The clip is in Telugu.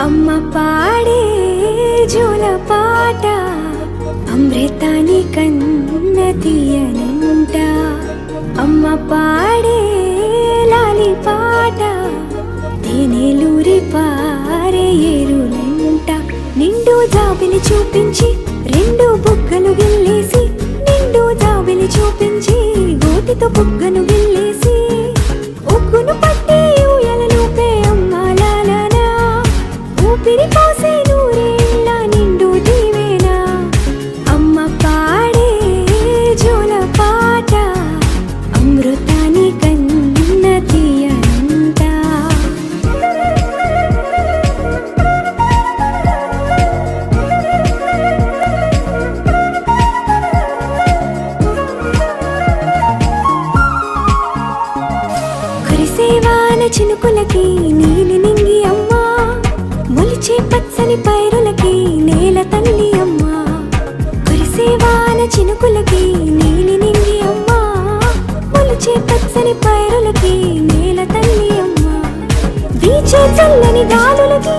అమ్మ పాడే జోల పాట అమృతాని కన్న తీయనంట. అమ్మ పాడే లాలి పాట తేనెలూరి పారే ఏరులంట. నిండు జాబిలి చూపించి రెండు బుగ్గలు గిల్లేసి, నిండు జాబిలి చూపించి గోటితో బుగ్గను గిల్లేసి, ఉగ్గును పట్టి ఊయలను పే అమ్మాలాలనా, ఊపిరి పోసే నూరేళ్ళ నిండు దీవేనా. అమ్మ పాడే జోల పాట అమృతాని కన్న తీయనంట. కురిసేవాన చినుకులకి నీలి నింగి అమ్మా, మొలిచే పచ్చని పైరులకి నేల తల్లి అమ్మా. కురిసేవాన చినుకులకి నీలి నింగి అమ్మా, మొలిచే పచ్చని పైరులకి నేల తల్లి అమ్మా. వీచే చల్లని గాలులకి